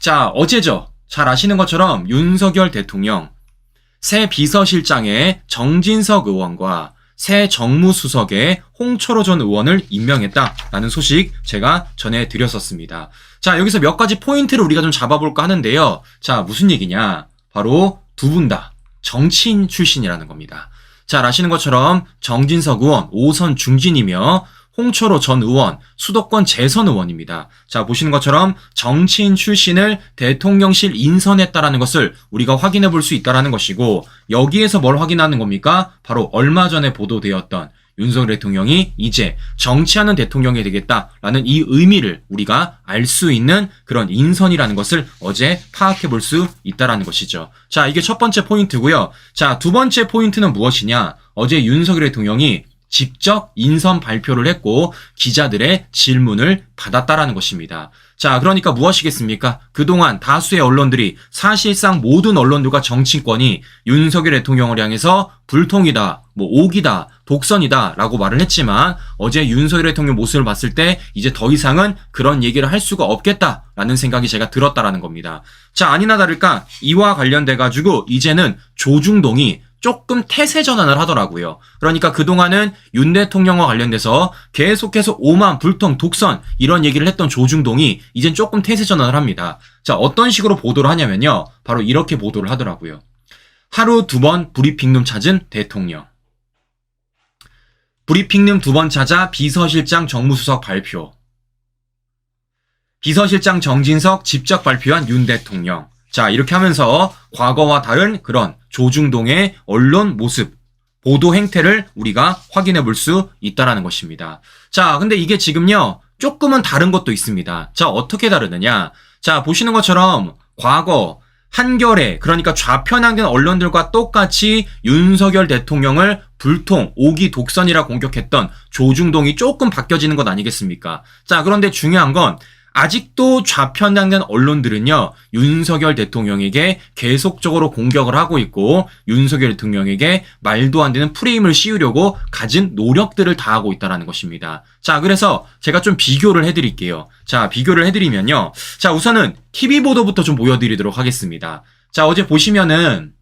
자, 어제죠. 잘 아시는 것처럼 윤석열 대통령 새 비서실장에 정진석 의원과 새 정무수석에 홍철호 전 의원을 임명했다라는 소식 제가 전해드렸었습니다. 자, 여기서 몇 가지 포인트를 우리가 좀 잡아볼까 하는데요. 자, 무슨 얘기냐? 바로 두 분 다 정치인 출신이라는 겁니다. 잘 아시는 것처럼 정진석 의원 5선 중진이며 홍철호 전 의원 수도권 재선 의원입니다. 자, 보시는 것처럼 정치인 출신을 대통령실 인선했다라는 것을 우리가 확인해 볼 수 있다라는 것이고, 여기에서 뭘 확인하는 겁니까? 바로 얼마 전에 보도되었던 윤석열 대통령이 이제 정치하는 대통령이 되겠다라는 이 의미를 우리가 알 수 있는 그런 인선이라는 것을 어제 파악해 볼 수 있다라는 것이죠. 자, 이게 첫 번째 포인트고요. 자, 두 번째 포인트는 무엇이냐? 어제 윤석열 대통령이 직접 인선 발표를 했고 기자들의 질문을 받았다라는 것입니다. 자, 그러니까 무엇이겠습니까? 그동안 다수의 언론들이, 사실상 모든 언론들과 정치권이 윤석열 대통령을 향해서 불통이다, 오기다, 독선이다 라고 말을 했지만, 어제 윤석열 대통령 모습을 봤을 때 이제 더 이상은 그런 얘기를 할 수가 없겠다라는 생각이 제가 들었다라는 겁니다. 자, 아니나 다를까 이와 관련돼 가지고 이제는 조중동이 조금 태세 전환을 하더라고요. 그러니까 그동안은 윤 대통령과 관련돼서 계속해서 오만, 불통, 독선 이런 얘기를 했던 조중동이 이젠 조금 태세 전환을 합니다. 자, 어떤 식으로 보도를 하냐면요. 바로 이렇게 보도를 하더라고요. 하루 2번 브리핑룸 찾은 대통령. 브리핑룸 2번 찾아 비서실장 정무수석 발표. 비서실장 정진석 직접 발표한 윤 대통령. 자, 이렇게 하면서 과거와 다른 그런 조중동의 언론 모습, 보도 행태를 우리가 확인해 볼 수 있다라는 것입니다. 자, 근데 이게 지금요, 조금은 다른 것도 있습니다. 자, 어떻게 다르느냐? 자, 보시는 것처럼 과거 한겨레, 그러니까 좌편향된 언론들과 똑같이 윤석열 대통령을 불통, 오기, 독선이라 공격했던 조중동이 조금 바뀌어지는 것 아니겠습니까? 자, 그런데 중요한 건 아직도 좌편향된 언론들은요, 윤석열 대통령에게 계속적으로 공격을 하고 있고 윤석열 대통령에게 말도 안 되는 프레임을 씌우려고 가진 노력들을 다하고 있다는 것입니다. 자, 그래서 제가 좀 비교를 해드릴게요. 자, 비교를 해드리면요. 자, 우선은 TV 보도부터 좀 보여드리도록 하겠습니다. 자, 어제 보시면은,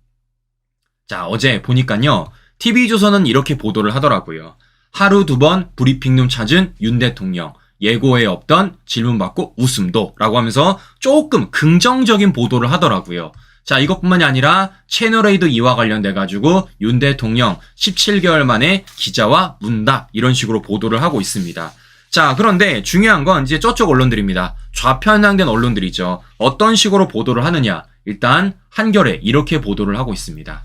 자, 어제 보니까요, TV조선은 이렇게 보도를 하더라고요. 하루 2번 브리핑룸 찾은 윤 대통령. 예고에 없던 질문 받고 웃음도 라고 하면서 조금 긍정적인 보도를 하더라고요. 자, 이것뿐만이 아니라 채널A도 이와 관련돼 가지고 윤 대통령 17개월 만에 기자와 문답 이런 식으로 보도를 하고 있습니다. 자, 그런데 중요한 건 이제 저쪽 언론들입니다. 좌편향된 언론들이죠. 어떤 식으로 보도를 하느냐? 일단 한겨레 이렇게 보도를 하고 있습니다.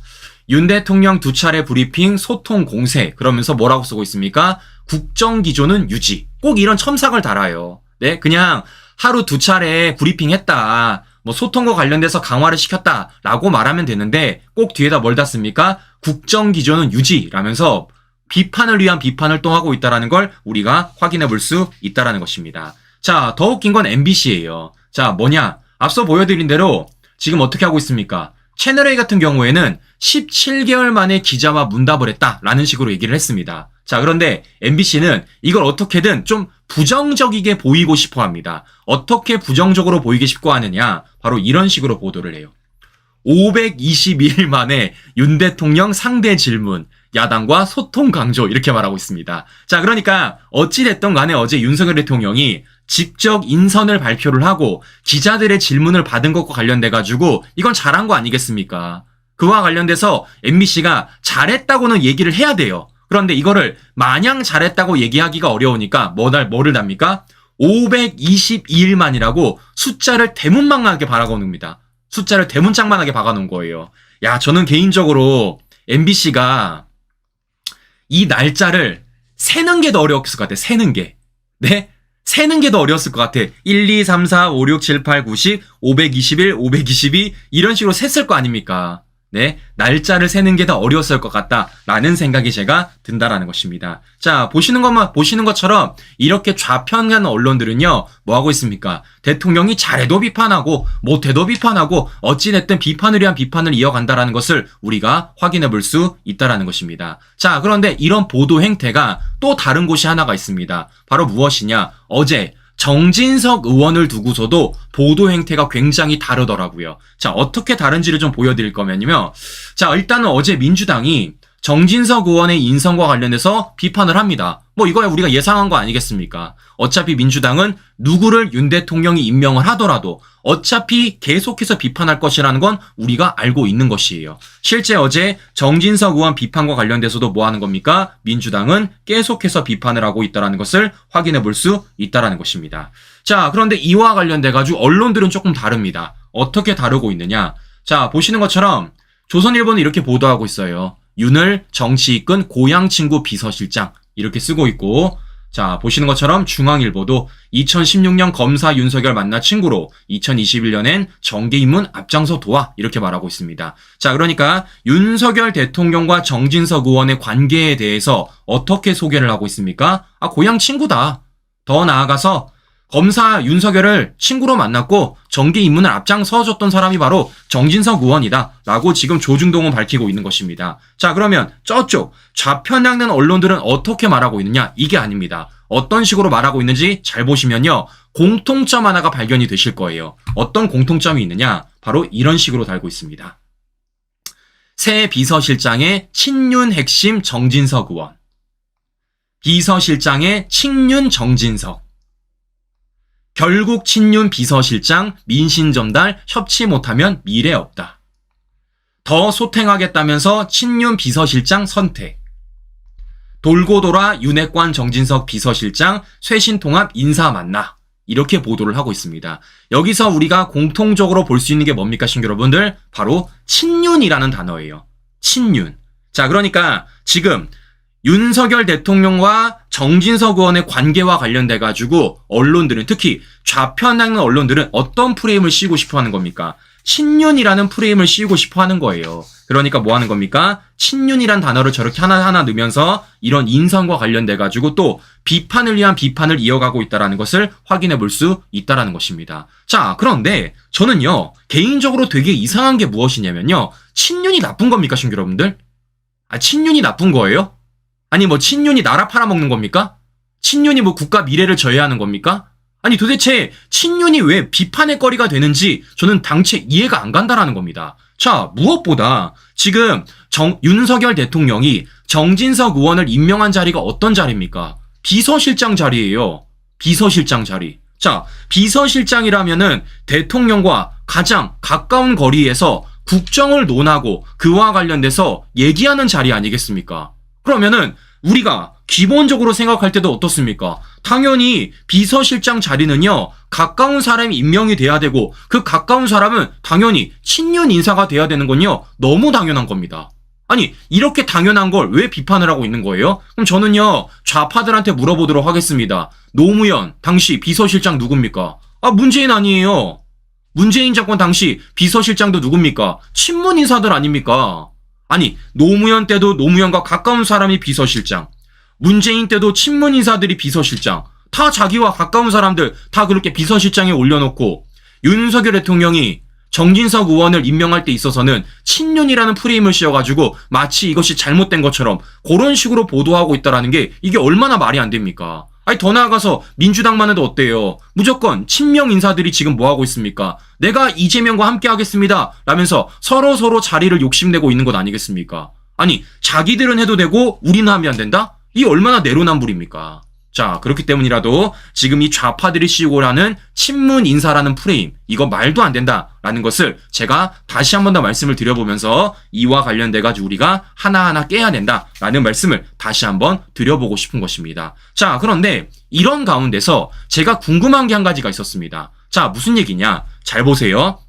윤 대통령 2차례 브리핑 소통 공세, 그러면서 뭐라고 쓰고 있습니까? 국정 기조는 유지. 꼭 이런 첨삭을 달아요. 네, 그냥 하루 2차례 브리핑 했다, 소통과 관련돼서 강화를 시켰다라고 말하면 되는데 꼭 뒤에다 뭘 닫습니까? 국정 기조는 유지라면서 비판을 위한 비판을 또 하고 있다라는 걸 우리가 확인해 볼 수 있다라는 것입니다. 자, 더 웃긴 건 MBC예요. 자, 뭐냐? 앞서 보여드린 대로 지금 어떻게 하고 있습니까? 채널A 같은 경우에는 17개월 만에 기자와 문답을 했다라는 식으로 얘기를 했습니다. 자, 그런데 MBC는 이걸 어떻게든 좀 부정적이게 보이고 싶어 합니다. 어떻게 부정적으로 보이고 싶어 하느냐? 바로 이런 식으로 보도를 해요. 522일 만에 윤 대통령 상대 질문, 야당과 소통 강조 이렇게 말하고 있습니다. 자, 그러니까 어찌됐든 간에 어제 윤석열 대통령이 직접 인선을 발표를 하고 기자들의 질문을 받은 것과 관련돼 가지고 이건 잘한 거 아니겠습니까? 그와 관련돼서 MBC가 잘했다고는 얘기를 해야 돼요. 그런데 이거를 마냥 잘했다고 얘기하기가 어려우니까 뭐를 답니까? 522일 만이라고 숫자를 대문망하게 박아놓습니다. 숫자를 대문짝만하게 박아놓은 거예요. 야, 저는 개인적으로 MBC가 이 날짜를 세는 게 더 어려웠을 것 같아. 세는 게. 네? 세는 게 더 어려웠을 것 같아. 1, 2, 3, 4, 5, 6, 7, 8, 9, 10, 521, 522 이런 식으로 셌을 거 아닙니까? 네, 날짜를 세는 게 더 어려웠을 것 같다라는 생각이 제가 든다라는 것입니다. 자, 보시는 것처럼 이렇게 좌편향 언론들은요, 뭐 하고 있습니까? 대통령이 잘해도 비판하고 못해도 비판하고 어찌됐든 비판을 위한 비판을 이어간다라는 것을 우리가 확인해 볼 수 있다라는 것입니다. 자, 그런데 이런 보도 행태가 또 다른 곳이 하나가 있습니다. 바로 무엇이냐? 어제 정진석 의원을 두고서도 보도 행태가 굉장히 다르더라고요. 자, 어떻게 다른지를 좀 보여드릴 거면요. 자, 일단은 어제 민주당이 정진석 의원의 인선과 관련해서 비판을 합니다. 뭐 이거야 우리가 예상한 거 아니겠습니까? 어차피 민주당은 누구를 윤 대통령이 임명을 하더라도 어차피 계속해서 비판할 것이라는 건 우리가 알고 있는 것이에요. 실제 어제 정진석 의원 비판과 관련돼서도 뭐 하는 겁니까? 민주당은 계속해서 비판을 하고 있다는 것을 확인해 볼 수 있다는 것입니다. 자, 그런데 이와 관련돼 가지고 언론들은 조금 다릅니다. 어떻게 다르고 있느냐? 자, 보시는 것처럼 조선일보는 이렇게 보도하고 있어요. 윤을 정치 이끈 고향 친구 비서실장 이렇게 쓰고 있고, 자, 보시는 것처럼 중앙일보도 2016년 검사 윤석열 만나 친구로 2021년엔 정계 입문 앞장서 도와 이렇게 말하고 있습니다. 자, 그러니까 윤석열 대통령과 정진석 의원의 관계에 대해서 어떻게 소개를 하고 있습니까? 아, 고향 친구다. 더 나아가서 검사 윤석열을 친구로 만났고 정계 입문을 앞장서줬던 사람이 바로 정진석 의원이다 라고 지금 조중동은 밝히고 있는 것입니다. 자, 그러면 저쪽 좌편향된 언론들은 어떻게 말하고 있느냐? 이게 아닙니다. 어떤 식으로 말하고 있는지 잘 보시면요, 공통점 하나가 발견이 되실 거예요. 어떤 공통점이 있느냐? 바로 이런 식으로 달고 있습니다. 새 비서실장의 친윤 핵심 정진석 의원, 비서실장의 친윤 정진석, 결국 친윤 비서실장 민심 전달 협치 못하면 미래 없다. 더 소탱하겠다면서 친윤 비서실장 선택. 돌고 돌아 윤핵관 정진석 비서실장 쇄신통합 인사 만나. 이렇게 보도를 하고 있습니다. 여기서 우리가 공통적으로 볼 수 있는 게 뭡니까, 신규 여러분들? 바로 친윤이라는 단어예요. 친윤. 자, 그러니까 지금 윤석열 대통령과 정진석 의원의 관계와 관련돼 가지고 언론들은, 특히 좌편향 언론들은 어떤 프레임을 씌우고 싶어 하는 겁니까? 친윤이라는 프레임을 씌우고 싶어 하는 거예요. 그러니까 뭐 하는 겁니까? 친윤이란 단어를 저렇게 하나하나 넣으면서 이런 인선과 관련돼 가지고 또 비판을 위한 비판을 이어가고 있다는 것을 확인해 볼 수 있다는 것입니다. 자, 그런데 저는요, 개인적으로 되게 이상한 게 무엇이냐면요, 친윤이 나쁜 겁니까, 신규 여러분들? 아, 친윤이 나쁜 거예요? 아니, 뭐 친윤이 나라 팔아먹는 겁니까? 친윤이 뭐 국가 미래를 저해하는 겁니까? 아니, 도대체 친윤이 왜 비판의 거리가 되는지 저는 당최 이해가 안 간다라는 겁니다. 자, 무엇보다 지금 윤석열 대통령이 정진석 의원을 임명한 자리가 어떤 자리입니까? 비서실장 자리예요. 비서실장 자리. 자, 비서실장이라면은 대통령과 가장 가까운 거리에서 국정을 논하고 그와 관련돼서 얘기하는 자리 아니겠습니까? 그러면은 우리가 기본적으로 생각할 때도 어떻습니까? 당연히 비서실장 자리는요, 가까운 사람이 임명이 돼야 되고 그 가까운 사람은 당연히 친윤 인사가 돼야 되는 건요, 너무 당연한 겁니다. 아니, 이렇게 당연한 걸 왜 비판을 하고 있는 거예요? 그럼 저는요, 좌파들한테 물어보도록 하겠습니다. 노무현 당시 비서실장 누굽니까? 아, 문재인 아니에요. 문재인 정권 당시 비서실장도 누굽니까? 친문 인사들 아닙니까? 아니, 노무현 때도 노무현과 가까운 사람이 비서실장, 문재인 때도 친문 인사들이 비서실장, 다 자기와 가까운 사람들 다 그렇게 비서실장에 올려놓고 윤석열 대통령이 정진석 의원을 임명할 때 있어서는 친윤이라는 프레임을 씌워가지고 마치 이것이 잘못된 것처럼 그런 식으로 보도하고 있다는 게 이게 얼마나 말이 안 됩니까? 아니, 더 나아가서 민주당만 해도 어때요? 무조건 친명 인사들이 지금 뭐 하고 있습니까? 내가 이재명과 함께 하겠습니다 라면서 서로 자리를 욕심내고 있는 것 아니겠습니까? 아니, 자기들은 해도 되고 우리는 하면 안 된다? 이 얼마나 내로남불입니까? 자, 그렇기 때문이라도 지금 이 좌파들이 씌우고 하는 친문 인사라는 프레임, 이거 말도 안 된다라는 것을 제가 다시 한 번 더 말씀을 드려보면서 이와 관련돼 가지고 우리가 하나하나 깨야 된다라는 말씀을 다시 한번 드려보고 싶은 것입니다. 자, 그런데 이런 가운데서 제가 궁금한 게 한 가지가 있었습니다. 자, 무슨 얘기냐? 잘 보세요.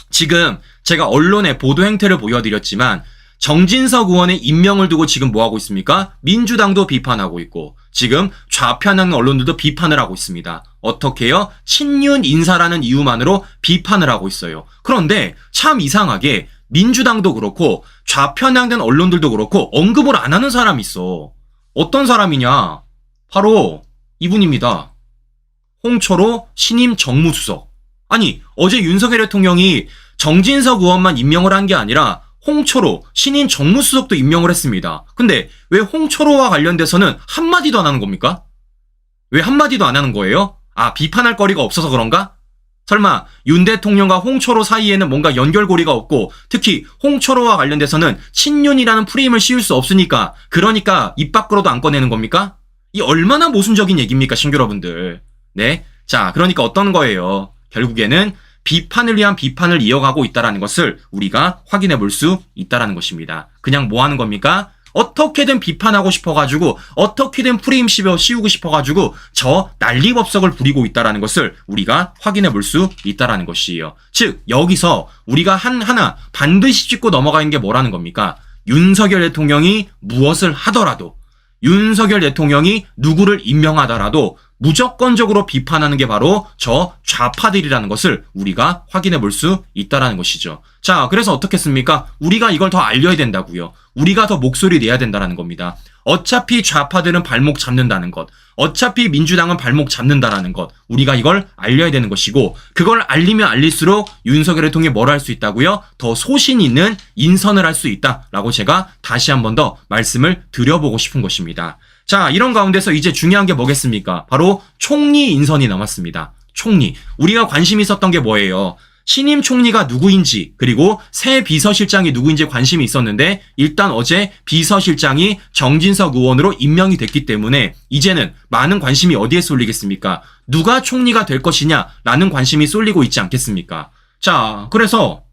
지금 제가 언론의 보도 행태를 보여드렸지만 정진석 의원의 임명을 두고 지금 뭐 하고 있습니까? 민주당도 비판하고 있고 지금 좌편향 언론들도 비판을 하고 있습니다. 어떻게요? 친윤 인사라는 이유만으로 비판을 하고 있어요. 그런데 참 이상하게 민주당도 그렇고 좌편향된 언론들도 그렇고 언급을 안 하는 사람이 있어. 어떤 사람이냐? 바로 이분입니다. 홍철호 신임 정무수석. 아니, 어제 윤석열 대통령이 정진석 의원만 임명을 한 게 아니라 홍철호 신임 정무수석도 임명을 했습니다. 근데 왜 홍철호와 관련돼서는 한마디도 안 하는 겁니까? 왜 한마디도 안 하는 거예요? 아, 비판할 거리가 없어서 그런가? 설마 윤 대통령과 홍철호 사이에는 뭔가 연결고리가 없고 특히 홍철호와 관련돼서는 친윤이라는 프레임을 씌울 수 없으니까 그러니까 입 밖으로도 안 꺼내는 겁니까? 이 얼마나 모순적인 얘기입니까, 신규 여러분들. 네. 자, 그러니까 어떤 거예요? 결국에는 비판을 위한 비판을 이어가고 있다는 것을 우리가 확인해 볼 수 있다는 것입니다. 그냥 뭐 하는 겁니까? 어떻게든 비판하고 싶어가지고 어떻게든 프레임 씌우고 싶어가지고 저 난리법석을 부리고 있다는 것을 우리가 확인해 볼 수 있다는 것이에요. 즉 여기서 우리가 하나 반드시 짚고 넘어가는 게 뭐라는 겁니까? 윤석열 대통령이 무엇을 하더라도 윤석열 대통령이 누구를 임명하더라도 무조건적으로 비판하는 게 바로 저 좌파들이라는 것을 우리가 확인해 볼 수 있다는 것이죠. 자, 그래서 어떻겠습니까? 우리가 이걸 더 알려야 된다고요. 우리가 더 목소리 내야 된다는 겁니다. 어차피 좌파들은 발목 잡는다는 것, 어차피 민주당은 발목 잡는다라는 것, 우리가 이걸 알려야 되는 것이고 그걸 알리면 알릴수록 윤석열 대통령이 뭘 할 수 있다고요? 더 소신 있는 인선을 할 수 있다라고 제가 다시 한 번 더 말씀을 드려보고 싶은 것입니다. 자, 이런 가운데서 이제 중요한 게 뭐겠습니까? 바로 총리 인선이 남았습니다. 총리. 우리가 관심 있었던 게 뭐예요? 신임 총리가 누구인지 그리고 새 비서실장이 누구인지 관심이 있었는데 일단 어제 비서실장이 정진석 의원으로 임명이 됐기 때문에 이제는 많은 관심이 어디에 쏠리겠습니까? 누가 총리가 될 것이냐라는 관심이 쏠리고 있지 않겠습니까? 자, 그래서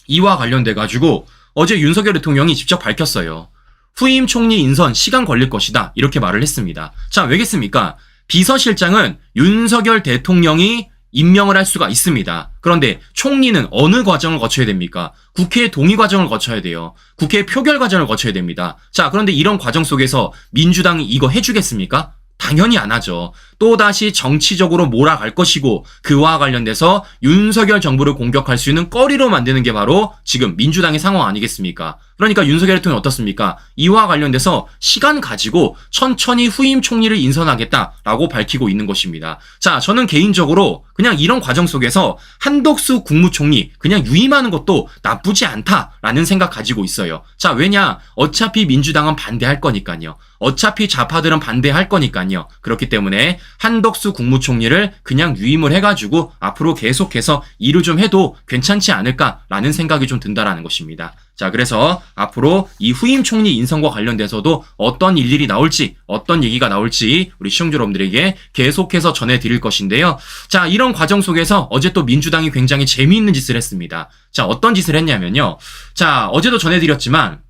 이와 관련돼 가지고 어제 윤석열 대통령이 직접 밝혔어요. 후임 총리 인선 시간 걸릴 것이다. 이렇게 말을 했습니다. 자, 왜겠습니까? 비서실장은 윤석열 대통령이 임명을 할 수가 있습니다. 그런데 총리는 어느 과정을 거쳐야 됩니까? 국회 동의 과정을 거쳐야 돼요. 국회 표결 과정을 거쳐야 됩니다. 자, 그런데 이런 과정 속에서 민주당이 이거 해주겠습니까? 당연히 안 하죠. 또다시 정치적으로 몰아갈 것이고 그와 관련돼서 윤석열 정부를 공격할 수 있는 꺼리로 만드는 게 바로 지금 민주당의 상황 아니겠습니까? 그러니까 윤석열 대통령이 어떻습니까? 이와 관련돼서 시간 가지고 천천히 후임 총리를 인선하겠다라고 밝히고 있는 것입니다. 자, 저는 개인적으로 그냥 이런 과정 속에서 한덕수 국무총리 그냥 유임하는 것도 나쁘지 않다라는 생각 가지고 있어요. 자, 왜냐? 어차피 민주당은 반대할 거니까요. 어차피 좌파들은 반대할 거니까요. 그렇기 때문에 한덕수 국무총리를 그냥 유임을 해가지고 앞으로 계속해서 일을 좀 해도 괜찮지 않을까라는 생각이 좀 든다라는 것입니다. 자, 그래서 앞으로 이 후임 총리 인선과 관련돼서도 어떤 일들이 나올지, 어떤 얘기가 나올지 우리 시청자 여러분들에게 계속해서 전해드릴 것인데요. 자, 이런 과정 속에서 어제 또 민주당이 굉장히 재미있는 짓을 했습니다. 자, 어떤 짓을 했냐면요. 자, 어제도 전해드렸지만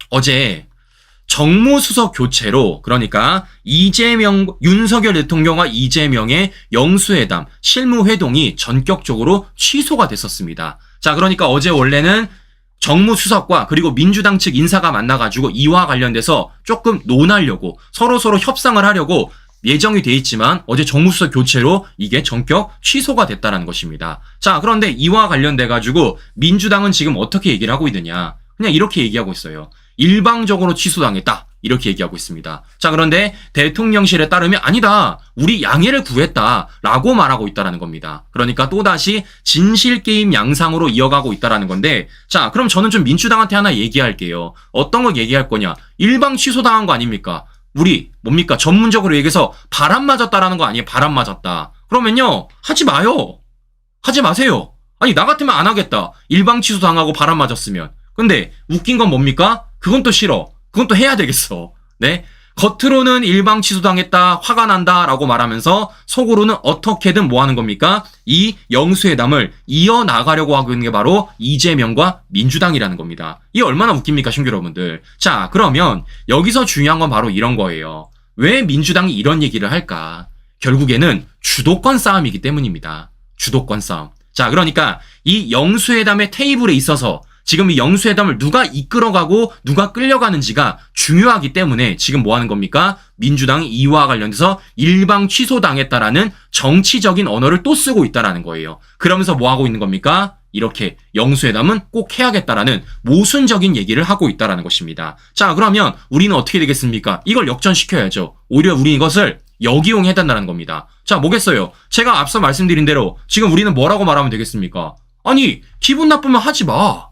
어제 정무수석 교체로 그러니까 윤석열 대통령과 이재명의 영수회담, 실무회동이 전격적으로 취소가 됐었습니다. 자, 그러니까 어제 원래는 정무수석과 그리고 민주당 측 인사가 만나가지고 이와 관련돼서 조금 논하려고 서로 협상을 하려고 예정이 돼 있지만 어제 정무수석 교체로 이게 전격 취소가 됐다는 것입니다. 자, 그런데 이와 관련돼가지고 민주당은 지금 어떻게 얘기를 하고 있느냐. 그냥 이렇게 얘기하고 있어요. 일방적으로 취소당했다. 이렇게 얘기하고 있습니다. 자, 그런데 대통령실에 따르면 아니다. 우리 양해를 구했다라고 말하고 있다는 겁니다. 그러니까 또다시 진실게임 양상으로 이어가고 있다는 건데 자, 그럼 저는 좀 민주당한테 하나 얘기할게요. 어떤 거 얘기할 거냐. 일방 취소당한 거 아닙니까? 우리 뭡니까? 전문적으로 얘기해서 바람 맞았다라는 거 아니에요? 바람 맞았다. 그러면요. 하지 마요. 하지 마세요. 아니, 나 같으면 안 하겠다. 일방 취소당하고 바람 맞았으면. 근데 웃긴 건 뭡니까? 그건 또 싫어. 그건 또 해야 되겠어. 네. 겉으로는 일방 취소당했다, 화가 난다 라고 말하면서 속으로는 어떻게든 뭐 하는 겁니까? 이 영수회담을 이어나가려고 하고 있는 게 바로 이재명과 민주당이라는 겁니다. 이게 얼마나 웃깁니까, 신규 여러분들. 자, 그러면 여기서 중요한 건 바로 이런 거예요. 왜 민주당이 이런 얘기를 할까? 결국에는 주도권 싸움이기 때문입니다. 주도권 싸움. 자, 그러니까 이 영수회담의 테이블에 있어서 지금 이 영수회담을 누가 이끌어가고 누가 끌려가는지가 중요하기 때문에 지금 뭐 하는 겁니까? 민주당이 이와 관련해서 일방 취소당했다라는 정치적인 언어를 또 쓰고 있다라는 거예요. 그러면서 뭐 하고 있는 겁니까? 이렇게 영수회담은 꼭 해야겠다라는 모순적인 얘기를 하고 있다라는 것입니다. 자, 그러면 우리는 어떻게 되겠습니까? 이걸 역전시켜야죠. 오히려 우리 이것을 역이용해야 된다는 겁니다. 자, 뭐겠어요? 제가 앞서 말씀드린 대로 지금 우리는 뭐라고 말하면 되겠습니까? 아니, 기분 나쁘면 하지 마.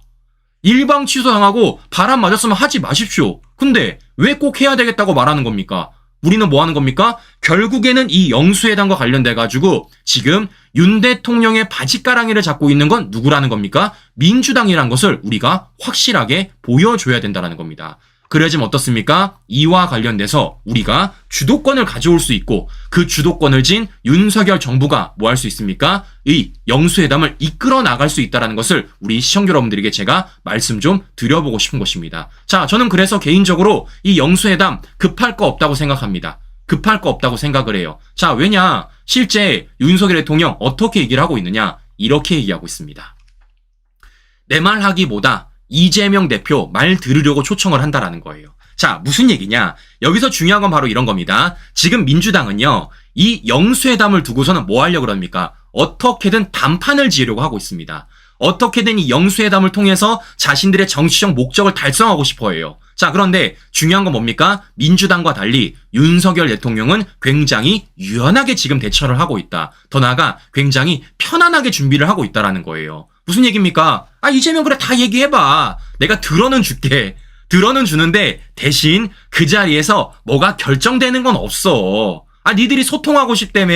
일방 취소당하고 바람 맞았으면 하지 마십시오. 근데 왜 꼭 해야 되겠다고 말하는 겁니까? 우리는 뭐 하는 겁니까? 결국에는 이 영수회담과 관련돼 가지고 지금 윤 대통령의 바지가랑이를 잡고 있는 건 누구라는 겁니까? 민주당이라는 것을 우리가 확실하게 보여줘야 된다는 겁니다. 그래야지만 어떻습니까? 이와 관련돼서 우리가 주도권을 가져올 수 있고 그 주도권을 진 윤석열 정부가 뭐 할 수 있습니까? 이 영수회담을 이끌어 나갈 수 있다는 것을 우리 시청자 여러분들에게 제가 말씀 좀 드려보고 싶은 것입니다. 자, 저는 그래서 개인적으로 이 영수회담 급할 거 없다고 생각합니다. 급할 거 없다고 생각을 해요. 자, 왜냐? 실제 윤석열 대통령 어떻게 얘기를 하고 있느냐? 이렇게 얘기하고 있습니다. 내 말 하기보다 이재명 대표 말 들으려고 초청을 한다라는 거예요. 자, 무슨 얘기냐? 여기서 중요한 건 바로 이런 겁니다. 지금 민주당은요, 이 영수회담을 두고서는 뭐 하려고 그럽니까? 어떻게든 단판을 지으려고 하고 있습니다. 어떻게든 이 영수회담을 통해서 자신들의 정치적 목적을 달성하고 싶어 해요. 자, 그런데 중요한 건 뭡니까? 민주당과 달리 윤석열 대통령은 굉장히 유연하게 지금 대처를 하고 있다. 더 나아가 굉장히 편안하게 준비를 하고 있다라는 거예요. 무슨 얘기입니까? 아, 이재명 그래 다 얘기해봐. 내가 들어는 줄게. 들어는 주는데 대신 그 자리에서 뭐가 결정되는 건 없어. 아, 니들이 소통하고 싶다며,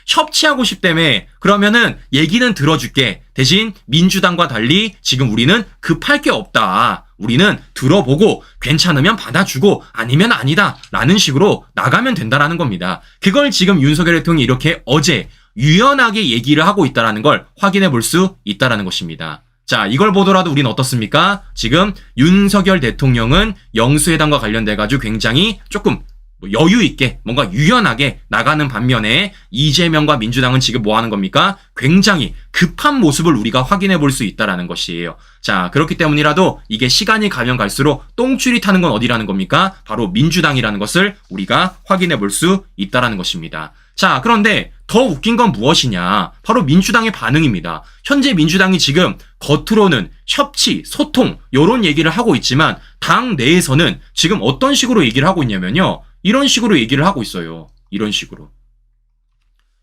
협치하고 싶다며, 그러면은 얘기는 들어줄게. 대신 민주당과 달리 지금 우리는 급할 게 없다. 우리는 들어보고 괜찮으면 받아주고 아니면 아니다. 라는 식으로 나가면 된다라는 겁니다. 그걸 지금 윤석열 대통령이 이렇게 어제 유연하게 얘기를 하고 있다는 걸 확인해 볼 수 있다는 것입니다. 자, 이걸 보더라도 우리는 어떻습니까? 지금 윤석열 대통령은 영수회담과 관련돼 가지고 굉장히 조금 여유 있게 뭔가 유연하게 나가는 반면에 이재명과 민주당은 지금 뭐 하는 겁니까? 굉장히 급한 모습을 우리가 확인해 볼 수 있다는 것이에요. 자, 그렇기 때문이라도 이게 시간이 가면 갈수록 똥줄이 타는 건 어디라는 겁니까? 바로 민주당이라는 것을 우리가 확인해 볼 수 있다는 것입니다. 자, 그런데 더 웃긴 건 무엇이냐? 바로 민주당의 반응입니다. 현재 민주당이 지금 겉으로는 협치, 소통 이런 얘기를 하고 있지만 당 내에서는 지금 어떤 식으로 얘기를 하고 있냐면요. 이런 식으로 얘기를 하고 있어요. 이런 식으로.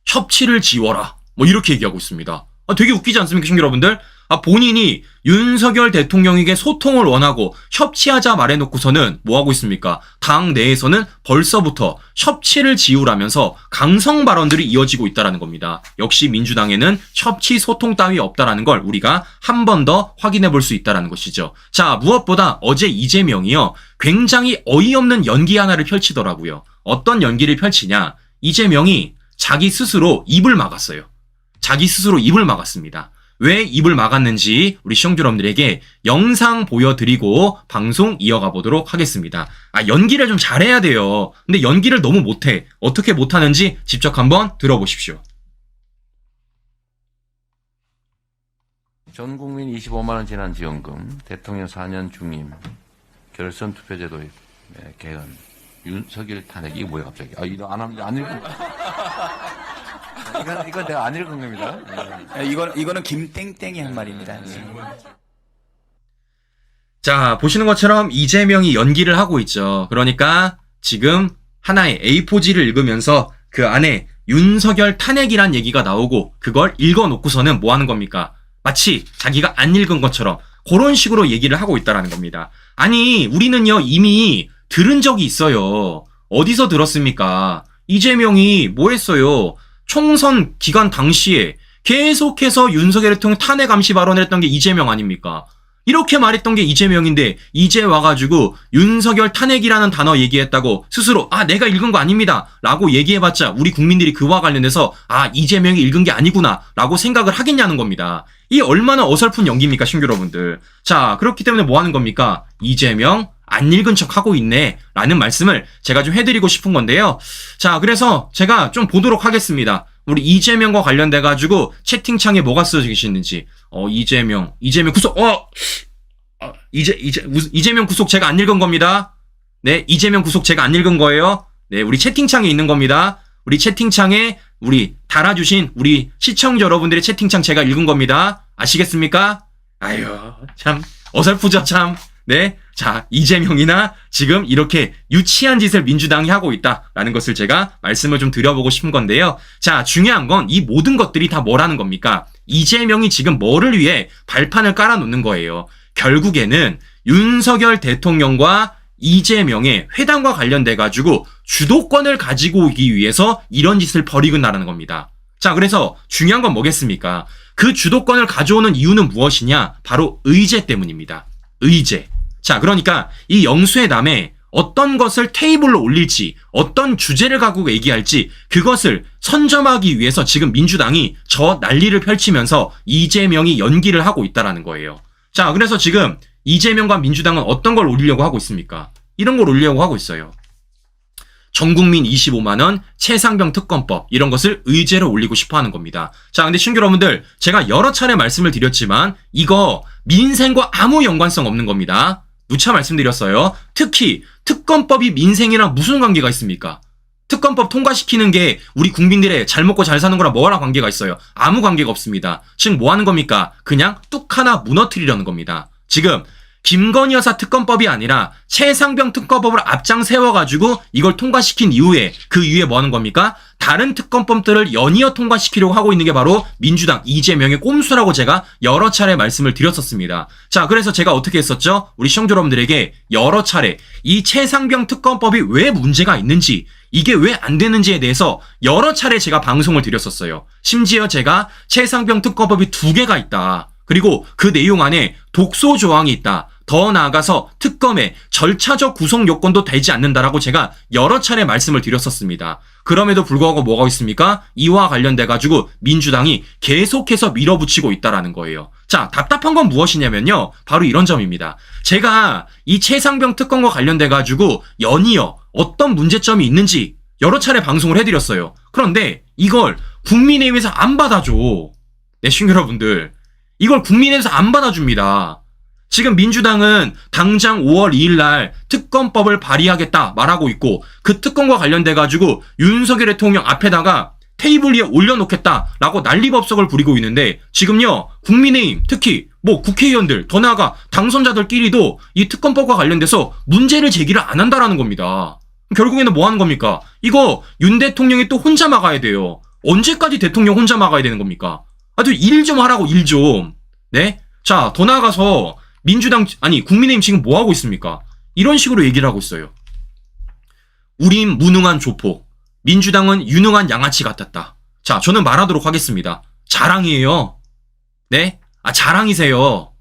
협치를 지워라. 뭐 이렇게 얘기하고 있습니다. 아, 되게 웃기지 않습니까, 시청자 여러분들? 아, 본인이 윤석열 대통령에게 소통을 원하고 협치하자 말해놓고서는 뭐 하고 있습니까? 당 내에서는 벌써부터 협치를 지우라면서 강성 발언들이 이어지고 있다는 겁니다. 역시 민주당에는 협치 소통 따위 없다라는 걸 우리가 한 번 더 확인해 볼 수 있다는 것이죠. 자, 무엇보다 어제 이재명이요, 굉장히 어이없는 연기 하나를 펼치더라고요. 어떤 연기를 펼치냐? 이재명이 자기 스스로 입을 막았어요. 자기 스스로 입을 막았습니다. 왜 입을 막았는지 우리 시청자 여러분들에게 영상 보여드리고 방송 이어가 보도록 하겠습니다. 아, 연기를 좀 잘해야 돼요. 근데 연기를 너무 못해. 어떻게 못하는지 직접 한번 들어보십시오. 전 국민 25만 원 재난지원금, 대통령 4년 중임, 결선 투표제도 개헌, 윤석열 탄핵, 이게 뭐야 갑자기? 아, 이거 안 읽은 이건 내가 안 읽은 겁니다. 네, 이거는 김땡땡이 한 말입니다. 네. 자, 보시는 것처럼 이재명이 연기를 하고 있죠. 그러니까 지금 하나의 A4지를 읽으면서 그 안에 윤석열 탄핵이란 얘기가 나오고 그걸 읽어놓고서는 뭐 하는 겁니까? 마치 자기가 안 읽은 것처럼 그런 식으로 얘기를 하고 있다는 겁니다. 아니, 우리는요 이미 들은 적이 있어요. 어디서 들었습니까? 이재명이 뭐 했어요? 총선 기간 당시에 계속해서 윤석열 대통령 탄핵 감시 발언을 했던 게 이재명 아닙니까? 이렇게 말했던 게 이재명인데 이제 와가지고 윤석열 탄핵이라는 단어 얘기했다고 스스로 내가 읽은 거 아닙니다 라고 얘기해봤자 우리 국민들이 그와 관련해서 이재명이 읽은 게 아니구나 라고 생각을 하겠냐는 겁니다. 이 얼마나 어설픈 연기입니까, 신규 여러분들. 자, 그렇기 때문에 뭐 하는 겁니까? 이재명 안 읽은 척 하고 있네 라는 말씀을 제가 좀 해드리고 싶은 건데요. 자, 그래서 제가 좀 보도록 하겠습니다. 우리 이재명과 관련돼가지고 채팅창에 뭐가 쓰여져 계시는지. 이재명 구속, 이재명 구속 제가 안 읽은 겁니다. 네, 이재명 구속 제가 안 읽은 거예요. 네, 우리 채팅창에 있는 겁니다. 우리 채팅창에 우리 달아주신 우리 시청자 여러분들의 채팅창 제가 읽은 겁니다. 아시겠습니까? 아유, 참 어설프죠, 참. 네. 자, 이재명이나 지금 이렇게 유치한 짓을 민주당이 하고 있다라는 것을 제가 말씀을 좀 드려보고 싶은 건데요. 자, 중요한 건 이 모든 것들이 다 뭐라는 겁니까? 이재명이 지금 뭐를 위해 발판을 깔아놓는 거예요. 결국에는 윤석열 대통령과 이재명의 회담과 관련돼 가지고 주도권을 가지고 오기 위해서 이런 짓을 벌이고 있다는 겁니다. 자, 그래서 중요한 건 뭐겠습니까? 그 주도권을 가져오는 이유는 무엇이냐? 바로 의제 때문입니다. 의제. 자, 그러니까 이 영수회담에 어떤 것을 테이블로 올릴지, 어떤 주제를 갖고 얘기할지 그것을 선점하기 위해서 지금 민주당이 저 난리를 펼치면서 이재명이 연기를 하고 있다라는 거예요. 자, 그래서 지금 이재명과 민주당은 어떤 걸 올리려고 하고 있습니까? 이런 걸 올리려고 하고 있어요. 전국민 25만 원, 최상병 특검법 이런 것을 의제로 올리고 싶어 하는 겁니다. 자, 근데 친구 여러분들, 제가 여러 차례 말씀을 드렸지만 이거 민생과 아무 연관성 없는 겁니다. 누차 말씀드렸어요. 특히 특검법이 민생이랑 무슨 관계가 있습니까? 특검법 통과시키는 게 우리 국민들의 잘 먹고 잘 사는 거랑 뭐랑 관계가 있어요? 아무 관계가 없습니다. 지금 뭐 하는 겁니까? 그냥 뚝 하나 무너뜨리려는 겁니다. 지금 김건희 여사 특검법이 아니라 최상병 특검법을 앞장 세워가지고 이걸 통과시킨 이후에 그 위에 뭐 하는 겁니까? 다른 특검법들을 연이어 통과시키려고 하고 있는 게 바로 민주당 이재명의 꼼수라고 제가 여러 차례 말씀을 드렸었습니다. 자, 그래서 제가 어떻게 했었죠? 우리 시청자 여러분들에게 여러 차례 이 최상병 특검법이 왜 문제가 있는지, 이게 왜 안 되는지에 대해서 여러 차례 제가 방송을 드렸었어요. 심지어 제가 최상병 특검법이 2개가 있다. 그리고 그 내용 안에 독소 조항이 있다. 더 나아가서 특검의 절차적 구성 요건도 되지 않는다라고 제가 여러 차례 말씀을 드렸었습니다. 그럼에도 불구하고 뭐가 있습니까? 이와 관련돼 가지고 민주당이 계속해서 밀어붙이고 있다라는 거예요. 자, 답답한 건 무엇이냐면요. 바로 이런 점입니다. 제가 이 최상병 특검과 관련돼 가지고 연이어 어떤 문제점이 있는지 여러 차례 방송을 해드렸어요. 그런데 이걸 국민의힘에서 안 받아줘. 네, 시청자 여러분들. 이걸 국민의힘에서 안 받아줍니다. 지금 민주당은 당장 5월 2일 날 특검법을 발의하겠다 말하고 있고 그 특검과 관련돼 가지고 윤석열 대통령 앞에다가 테이블 위에 올려놓겠다라고 난리법석을 부리고 있는데 지금요 국민의힘 특히 뭐 국회의원들 더 나아가 당선자들끼리도 이 특검법과 관련돼서 문제를 제기를 안 한다라는 겁니다. 결국에는 뭐 하는 겁니까? 이거 윤 대통령이 또 혼자 막아야 돼요. 언제까지 대통령 혼자 막아야 되는 겁니까? 아주 일 좀 하라고 일 좀. 네? 자, 더 나아가서 민주당, 아니, 국민의힘 지금 뭐 하고 있습니까? 이런 식으로 얘기를 하고 있어요. 우린 무능한 조폭, 민주당은 유능한 양아치 같았다. 자, 저는 말하도록 하겠습니다. 자랑이에요. 네? 아, 자랑이세요.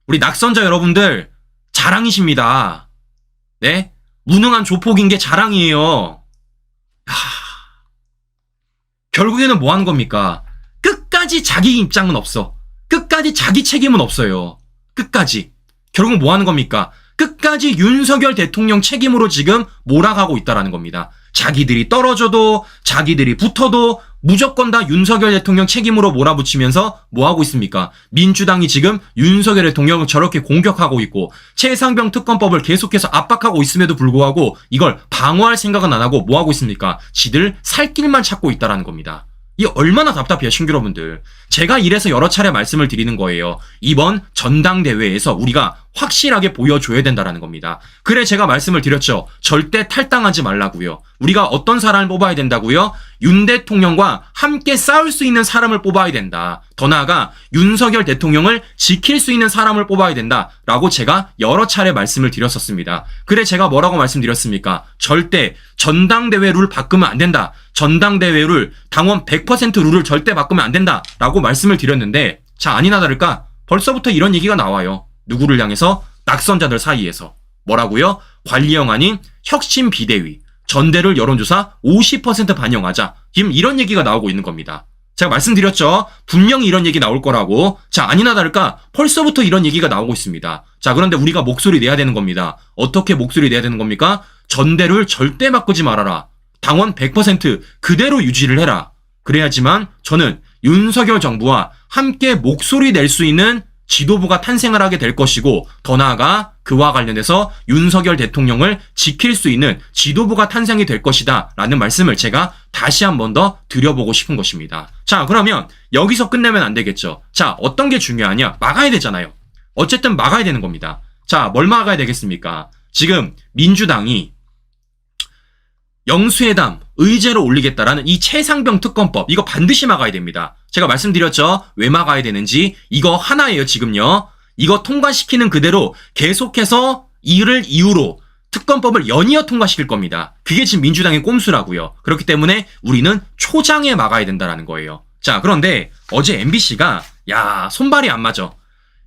우리 낙선자 여러분들, 자랑이십니다. 네? 무능한 조폭인 게 자랑이에요. 결국에는 뭐 하는 겁니까? 끝까지 자기 입장은 없어. 끝까지 자기 책임은 없어요. 끝까지. 결국은 뭐 하는 겁니까? 끝까지 윤석열 대통령 책임으로 지금 몰아가고 있다라는 겁니다. 자기들이 떨어져도 자기들이 붙어도 무조건 다 윤석열 대통령 책임으로 몰아붙이면서 뭐 하고 있습니까? 민주당이 지금 윤석열 대통령을 저렇게 공격하고 있고 최상병 특검법을 계속해서 압박하고 있음에도 불구하고 이걸 방어할 생각은 안 하고 뭐 하고 있습니까? 지들 살 길만 찾고 있다라는 겁니다. 이 얼마나 답답해요, 친구 여러분들. 제가 이래서 여러 차례 말씀을 드리는 거예요. 이번 전당대회에서 우리가 확실하게 보여줘야 된다라는 겁니다. 그래 제가 말씀을 드렸죠. 절대 탈당하지 말라고요. 우리가 어떤 사람을 뽑아야 된다고요? 윤 대통령과 함께 싸울 수 있는 사람을 뽑아야 된다. 더 나아가 윤석열 대통령을 지킬 수 있는 사람을 뽑아야 된다라고 제가 여러 차례 말씀을 드렸었습니다. 그래 제가 뭐라고 말씀드렸습니까? 절대 전당대회 룰 바꾸면 안 된다. 전당대회 룰, 당원 100% 룰을 절대 바꾸면 안 된다라고 말씀을 드렸는데 자, 아니나 다를까 벌써부터 이런 얘기가 나와요. 누구를 향해서? 낙선자들 사이에서. 뭐라고요? 관리형 아닌 혁신 비대위. 전대를 여론조사 50% 반영하자. 지금 이런 얘기가 나오고 있는 겁니다. 제가 말씀드렸죠. 분명히 이런 얘기 나올 거라고. 자, 아니나 다를까 벌써부터 이런 얘기가 나오고 있습니다. 자, 그런데 우리가 목소리 내야 되는 겁니다. 어떻게 목소리 내야 되는 겁니까? 전대를 절대 바꾸지 말아라. 당원 100% 그대로 유지를 해라. 그래야지만 저는 윤석열 정부와 함께 목소리 낼 수 있는 지도부가 탄생을 하게 될 것이고 더 나아가 그와 관련해서 윤석열 대통령을 지킬 수 있는 지도부가 탄생이 될 것이다 라는 말씀을 제가 다시 한 번 더 드려보고 싶은 것입니다. 자, 그러면 여기서 끝내면 안 되겠죠. 자, 어떤 게 중요하냐? 막아야 되잖아요. 어쨌든 막아야 되는 겁니다. 자, 뭘 막아야 되겠습니까? 지금 민주당이 영수회담 의제로 올리겠다라는 이 최상병 특검법 이거 반드시 막아야 됩니다. 제가 말씀드렸죠. 왜 막아야 되는지 이거 하나예요. 지금요. 이거 통과시키는 그대로 계속해서 이를 이유로 특검법을 연이어 통과시킬 겁니다. 그게 지금 민주당의 꼼수라고요. 그렇기 때문에 우리는 초장에 막아야 된다라는 거예요. 자, 그런데 어제 MBC가 손발이 안 맞아.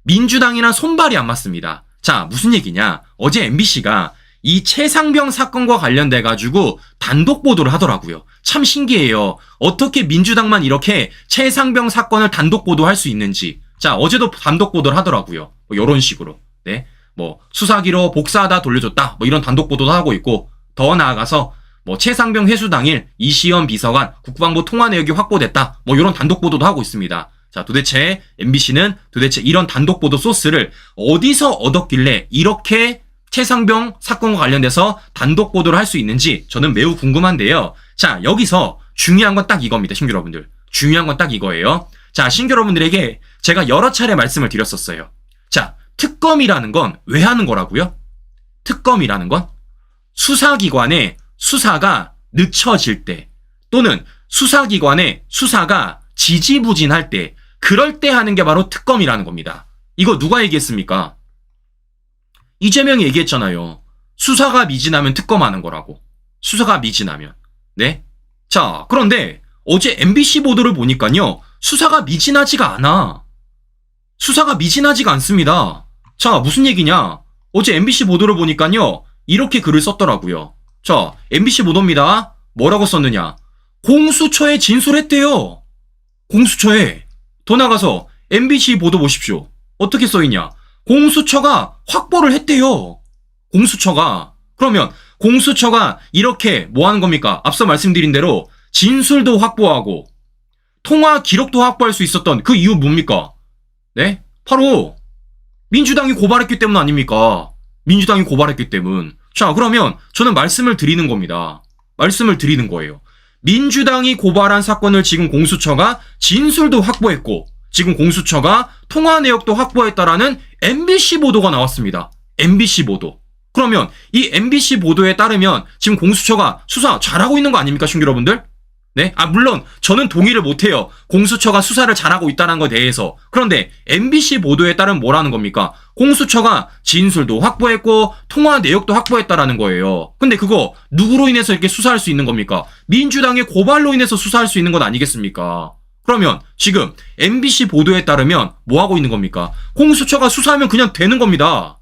민주당이랑 손발이 안 맞습니다. 자, 무슨 얘기냐? 어제 MBC가 이 최상병 사건과 관련돼 가지고 단독 보도를 하더라고요. 참 신기해요. 어떻게 민주당만 이렇게 최상병 사건을 단독 보도할 수 있는지. 자, 어제도 단독 보도를 하더라고요. 뭐 이런 식으로. 네. 뭐 수사기로 복사하다 돌려줬다. 뭐 이런 단독 보도도 하고 있고, 더 나아가서 뭐 최상병 회수 당일 이시연 비서관 국방부 통화 내역이 확보됐다. 뭐 이런 단독 보도도 하고 있습니다. 자, 도대체 MBC는 도대체 이런 단독 보도 소스를 어디서 얻었길래 이렇게 최상병 사건과 관련돼서 단독 보도를 할 수 있는지 저는 매우 궁금한데요. 자, 여기서 중요한 건 딱 이겁니다, 신규 여러분들. 중요한 건 딱 이거예요. 자, 신규 여러분들에게 제가 여러 차례 말씀을 드렸었어요. 자, 특검이라는 건 왜 하는 거라고요? 특검이라는 건 수사기관의 수사가 늦춰질 때, 또는 수사기관의 수사가 지지부진할 때, 그럴 때 하는 게 바로 특검이라는 겁니다. 이거 누가 얘기했습니까? 이재명이 얘기했잖아요. 수사가 미진하면 특검하는 거라고. 수사가 미진하면. 네? 자, 그런데 어제 MBC 보도를 보니까요, 수사가 미진하지가 않아. 수사가 미진하지가 않습니다. 자, 무슨 얘기냐? 어제 MBC 보도를 보니까요, 이렇게 글을 썼더라고요. 자, MBC 보도입니다. 뭐라고 썼느냐? 공수처에 진술했대요. 공수처에. 더 나가서 MBC 보도 보십시오. 어떻게 써있냐? 공수처가 확보를 했대요. 공수처가. 그러면 공수처가 이렇게 뭐 하는 겁니까? 앞서 말씀드린 대로 진술도 확보하고 통화 기록도 확보할 수 있었던 그 이유 뭡니까? 네? 바로 민주당이 고발했기 때문 아닙니까? 민주당이 고발했기 때문. 자, 그러면 저는 말씀을 드리는 겁니다. 말씀을 드리는 거예요. 민주당이 고발한 사건을 지금 공수처가 진술도 확보했고, 지금 공수처가 통화 내역도 확보했다라는 MBC 보도가 나왔습니다. MBC 보도. 그러면 이 MBC 보도에 따르면 지금 공수처가 수사 잘하고 있는 거 아닙니까, 신규 여러분들? 네? 물론 저는 동의를 못해요. 공수처가 수사를 잘하고 있다는 것에 대해서. 그런데 MBC 보도에 따르면 뭐라는 겁니까? 공수처가 진술도 확보했고 통화 내역도 확보했다라는 거예요. 근데 그거 누구로 인해서 이렇게 수사할 수 있는 겁니까? 민주당의 고발로 인해서 수사할 수 있는 것 아니겠습니까? 그러면 지금 MBC 보도에 따르면 뭐 하고 있는 겁니까? 공수처가 수사하면 그냥 되는 겁니다.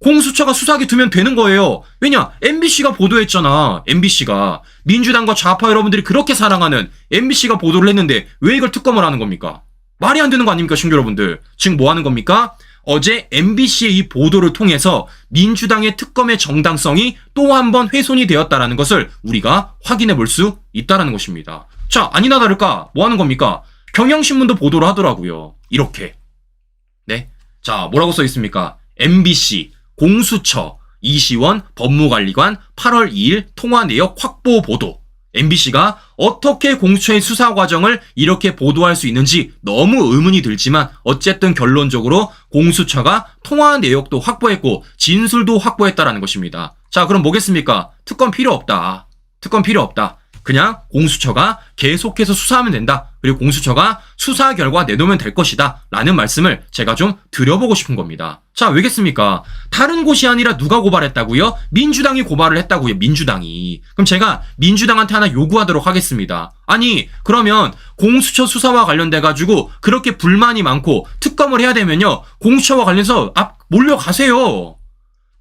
공수처가 수사하게 두면 되는 거예요. 왜냐? MBC가 보도했잖아. MBC가. 민주당과 좌파 여러분들이 그렇게 사랑하는 MBC가 보도를 했는데 왜 이걸 특검을 하는 겁니까? 말이 안 되는 거 아닙니까, 신규 여러분들? 지금 뭐 하는 겁니까? 어제 MBC의 이 보도를 통해서 민주당의 특검의 정당성이 또 한 번 훼손이 되었다라는 것을 우리가 확인해 볼 수 있다라는 것입니다. 자, 아니나 다를까 뭐 하는 겁니까? 경향신문도 보도를 하더라고요. 이렇게. 네. 자, 뭐라고 써 있습니까? MBC 공수처 이시원 법무관리관 8월 2일 통화 내역 확보 보도. MBC가 어떻게 공수처의 수사 과정을 이렇게 보도할 수 있는지 너무 의문이 들지만 어쨌든 결론적으로 공수처가 통화 내역도 확보했고 진술도 확보했다라는 것입니다. 자, 그럼 뭐겠습니까? 특검 필요 없다. 특검 필요 없다. 그냥 공수처가 계속해서 수사하면 된다. 그리고 공수처가 수사 결과 내놓으면 될 것이다. 라는 말씀을 제가 좀 드려보고 싶은 겁니다. 자, 왜겠습니까? 다른 곳이 아니라 누가 고발했다고요? 민주당이 고발을 했다고요. 민주당이. 그럼 제가 민주당한테 하나 요구하도록 하겠습니다. 아니, 그러면 공수처 수사와 관련돼 가지고 그렇게 불만이 많고 특검을 해야 되면요, 공수처와 관련해서 몰려가세요.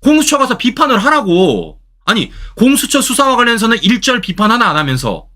공수처 가서 비판을 하라고. 아니, 공수처 수사와 관련해서는 일절 비판 하나 안 하면서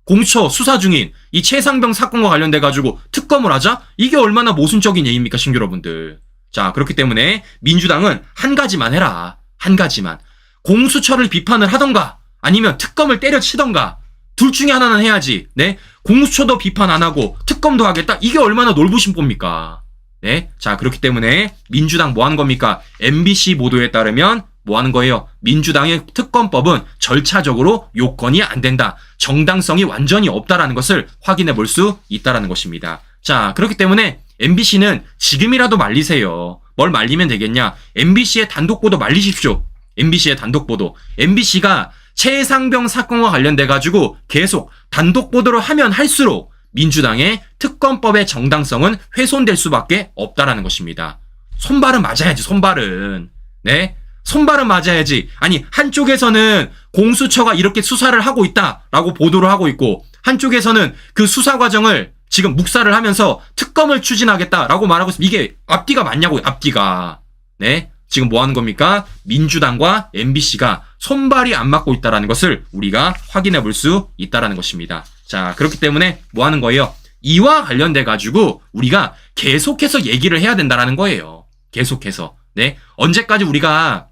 공수처 수사 중인 이 최상병 사건과 관련돼 가지고 특검을 하자? 이게 얼마나 모순적인 예입니까, 신규 여러분들. 자, 그렇기 때문에 민주당은 한 가지만 해라. 한 가지만. 공수처를 비판을 하던가 아니면 특검을 때려치던가 둘 중에 하나는 해야지. 네? 공수처도 비판 안 하고 특검도 하겠다? 이게 얼마나 놀부심 봅니까? 네? 자, 그렇기 때문에 민주당 뭐 하는 겁니까? MBC 보도에 따르면 뭐 하는 거예요? 민주당의 특검법은 절차적으로 요건이 안 된다. 정당성이 완전히 없다라는 것을 확인해 볼 수 있다라는 것입니다. 자, 그렇기 때문에 MBC는 지금이라도 말리세요. 뭘 말리면 되겠냐? MBC의 단독 보도 말리십시오. MBC의 단독 보도. MBC가 최상병 사건과 관련돼 가지고 계속 단독 보도를 하면 할수록 민주당의 특검법의 정당성은 훼손될 수밖에 없다라는 것입니다. 손발은 맞아야지, 손발은. 네? 손발은 맞아야지. 아니, 한쪽에서는 공수처가 이렇게 수사를 하고 있다라고 보도를 하고 있고, 한쪽에서는 그 수사 과정을 지금 묵살을 하면서 특검을 추진하겠다라고 말하고 있습니다. 이게 앞뒤가 맞냐고요, 앞뒤가. 네. 지금 뭐 하는 겁니까? 민주당과 MBC가 손발이 안 맞고 있다라는 것을 우리가 확인해 볼 수 있다라는 것입니다. 자, 그렇기 때문에 뭐 하는 거예요? 이와 관련돼 가지고 우리가 계속해서 얘기를 해야 된다라는 거예요. 계속해서. 네. 언제까지 우리가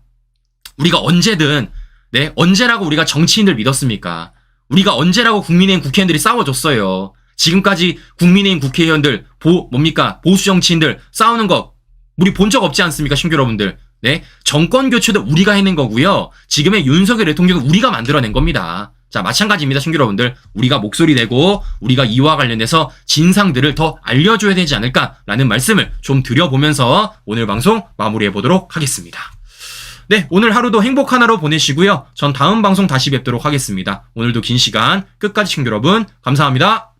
언제든, 네. 언제라고 우리가 정치인들 믿었습니까? 우리가 언제라고 국민의힘 국회의원들이 싸워줬어요. 지금까지 국민의힘 국회의원들, 보수 정치인들 싸우는 거 우리 본 적 없지 않습니까, 신규 여러분들? 네. 정권 교체도 우리가 해낸 거고요. 지금의 윤석열 대통령은 우리가 만들어낸 겁니다. 자, 마찬가지입니다, 신규 여러분들. 우리가 목소리 내고 우리가 이와 관련해서 진상들을 더 알려줘야 되지 않을까라는 말씀을 좀 드려보면서 오늘 방송 마무리해 보도록 하겠습니다. 네, 오늘 하루도 행복한 하루 보내시고요. 전 다음 방송 다시 뵙도록 하겠습니다. 오늘도 긴 시간 끝까지 시청자 여러분 감사합니다.